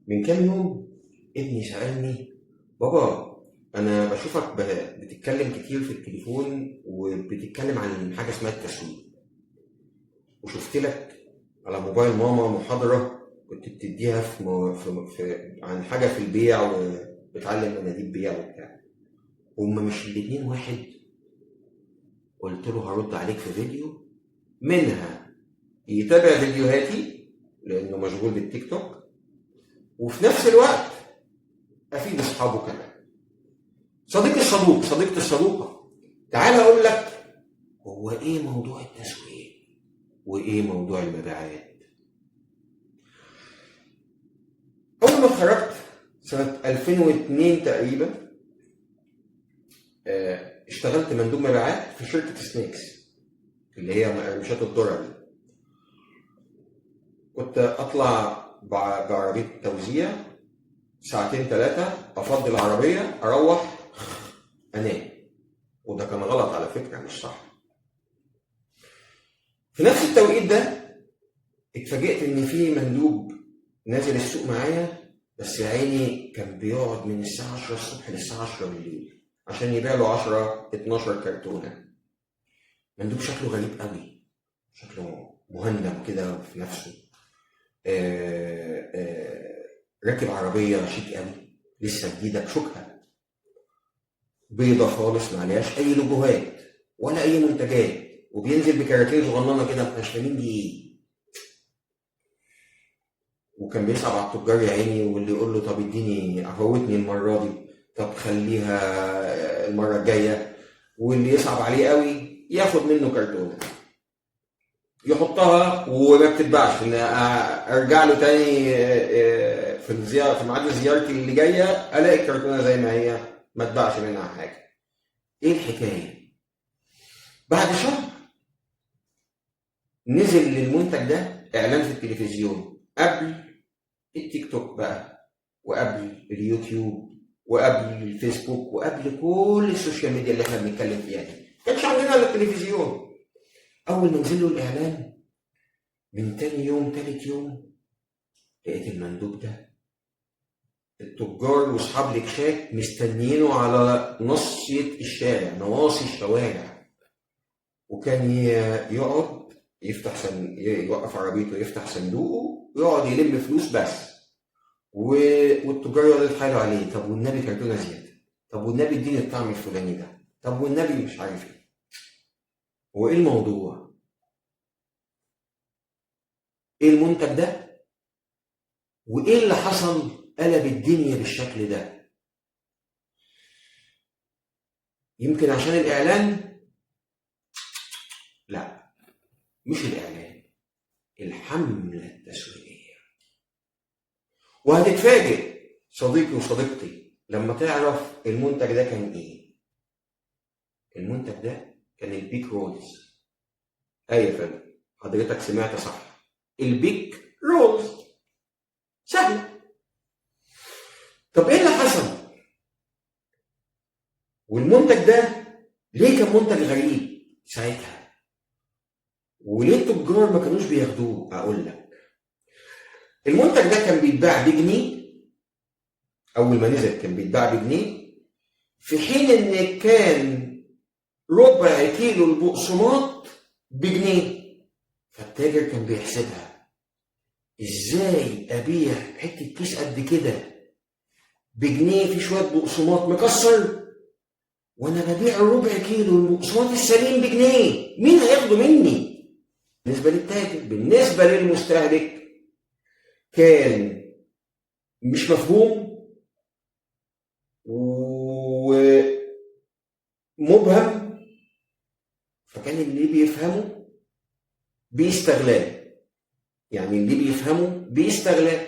من كام يوم ابني سألني: بابا، أنا بشوفك بتتكلم كتير في التليفون وبتتكلم عن حاجة اسمها التسويق، وشفت لك على موبايل ماما محاضرة كنت بتديها عن حاجة في البيع، وبتعلم أناديب بيع وبتاع. هما مش الاتنين واحد؟ قلت له هرد عليك في فيديو، منها يتابع فيديوهاتي لأنه مشغول بالتيك توك، وفي نفس الوقت أفيد أصحابه كمان. صديقي الصدوق، صديقتي الصدوقة، تعال أقول لك هو إيه موضوع التسويق وإيه موضوع المبيعات. أول ما اتخرجت سنة 2002 تقريبا، اشتغلت مندوب مبيعات في شركة سنيكس اللي هي مقرمشات الذرة دي. كنت أطلع بعربية توزيع ساعتين ثلاثة، أفضي العربية أروح أنام، وده كان غلط على فكرة، مش صح. في نفس التوقيت ده اتفاجئت ان في مندوب نازل السوق معايا، بس يا عيني كان بيقعد من الساعة 10 الصبح للساعة 10 بالليل عشان يبيع له 10 12 كرتونة. مندوب شكله غريب قوي، شكله مهندم كده في نفسه. راكب عربية شيك قوي لسه جديدة بشوكها بيضة خالص، معلهاش أي لوجوهات ولا أي منتجات، وبينزل بكراتين صغننة كده مش فاهمين دي إيه. وكان بيصعب على التجار يا عيني، واللي يقول له طب اديني افوتني المره دي، طب خليها المره الجايه، واللي يصعب عليه قوي ياخد منه كرتونه يحطها وما بتتباعش، ان ارجع له تاني في الزياره، في ميعاد زيارتي اللي جايه الاقي الكرتونه زي ما هي ما اتباعش منها حاجه. ايه الحكايه؟ بعد شهر نزل للمنتج ده اعلان في التلفزيون، قبل التيك توك بقى، وقبل اليوتيوب، وقبل الفيسبوك، وقبل كل السوشيال ميديا اللي احنا بنتكلم فيها دي. كانش عندنا الا التلفزيون. اول ما نزل له الاعلان، من تاني يوم تالت يوم لقيت المندوب ده التجار واصحاب الاكشاك مستنيينه على ناصية الشارع، نواصي الشوارع. وكان يقعد يوقف عربيته، يفتح صندوقه ويقعد يلم فلوس بس، والتجار يقعدوا يتحايلوا عليه: طب والنبي كرتونه زياده، طب والنبي اديني الطعم الفلاني ده، طب والنبي مش عارف ايه. هو ايه الموضوع؟ ايه المنتج ده؟ وايه اللي حصل قلب الدنيا بالشكل ده؟ يمكن عشان الاعلان؟ لا، مش الاعلان، الحمله التسويقيه. وهتتفاجئ صديقي وصديقتي لما تعرف المنتج ده كان ايه. المنتج ده كان البيك رولز. ايه يا فندم، حضرتك سمعت صح، البيك رولز. سهله. طب ايه اللي حصل؟ والمنتج ده ليه كان منتج غريب ساعتها؟ وليه التجار ما كانوش بياخدوه؟ اقول لك. المنتج ده كان بيتباع بجنيه، اول ما نزل كان بيتباع بجنيه، في حين ان كان ربع كيلو البقسماط بجنيه. فالتاجر كان بيحسبها: ازاي ابيع حته كيس قد كده بجنيه في شويه بقسماط مكسر، وانا ببيع ربع كيلو البقسماط السليم بجنيه؟ مين هياخده مني؟ بالنسبه للتاجر، بالنسبه للمستهلك كان مش مفهوم ومبهم، فكان اللي بيفهمه بيستغلاه. يعني اللي بيفهمه بيستغلاه.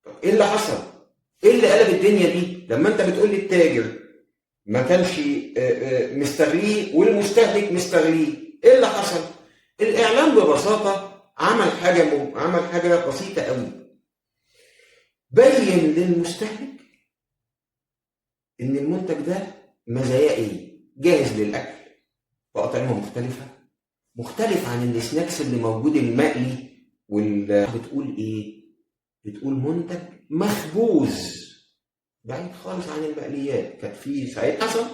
طب ايه اللي حصل؟ ايه اللي قلب الدنيا دي؟ لما انت بتقول لي التاجر ما كانش مستغليه والمستهلك مستغليه، ايه اللي حصل؟ الاعلام ببساطه عمل حاجه بسيطه قوي، بين للمستهلك ان المنتج ده مزاياه ايه. جاهز للاكل باطعمه مختلفه، مختلف عن السناكس اللي موجود المقلي بتقول ايه؟ بتقول منتج مخبوز بعيد خالص عن المقليات. كانت في ساعتها حصل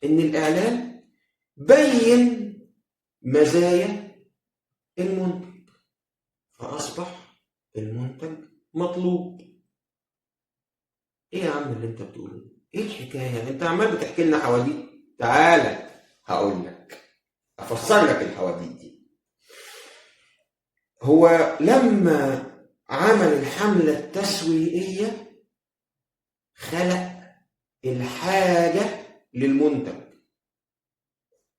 ان الاعلان بين مزايا المنتج، فاصبح المنتج مطلوب. ايه يا عم اللي انت بتقوله؟ ايه الحكايه؟ انت عمال بتحكي لنا حواديت. تعالى هقول لك، افسر لك الحواديت دي. هو لما عمل الحمله التسويقيه خلق الحاجه للمنتج.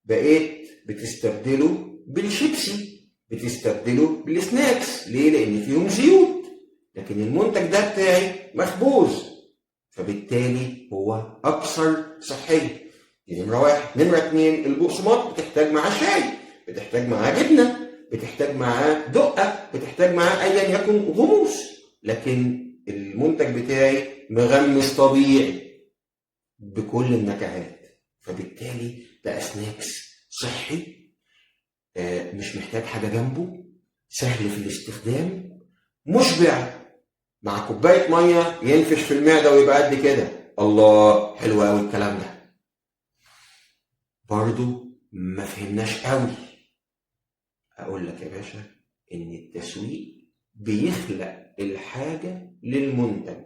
بقيت بتستبدله بالشيبسي، بتستبدله بالسناكس. ليه؟ لان فيهم زيوت. لكن المنتج ده بتاعي مخبوز، فبالتالي هو اكثر صحيه. دي نمره واحد. نمره اتنين، البقسماط بتحتاج معاه شاي، بتحتاج معاه جبنه، بتحتاج معاه دقه، بتحتاج معاه ايا يكن غموس. لكن المنتج بتاعي مغمس طبيعي بكل النكهات، فبالتالي بقى سناكس صحي، مش محتاج حاجه جنبه، سهل في الاستخدام، مشبع، مع كوبايه ميه ينفش في المعده ويبقى قد كده. الله، حلو قوي الكلام ده. برضو ما فهمناش قوي. اقول لك يا باشا ان التسويق بيخلق الحاجه للمنتج،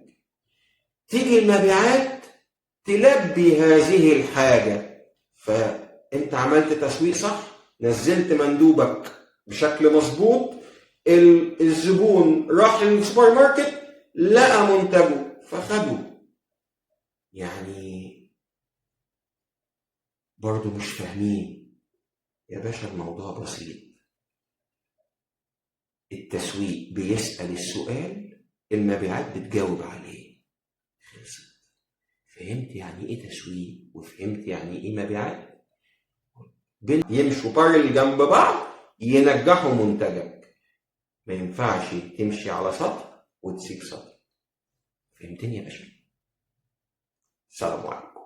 تيجي المبيعات تلبي هذه الحاجه. فانت عملت تسويق صح، نزلت مندوبك بشكل مظبوط، الزبون راح للسوبر ماركت لقى منتجه فخده. يعني برضو مش فاهمين يا باشا. الموضوع بسيط. التسويق بيسأل السؤال، المبيعات بتجاوب عليه. خلصت. فهمت يعني ايه تسويق وفهمت يعني ايه مبيعات؟ يمشوا بارل جنب بعض ينجحوا منتجك. ما ينفعش تمشي على سطر وتسيب سطر. فهمتني يا باشا؟ السلام عليكم.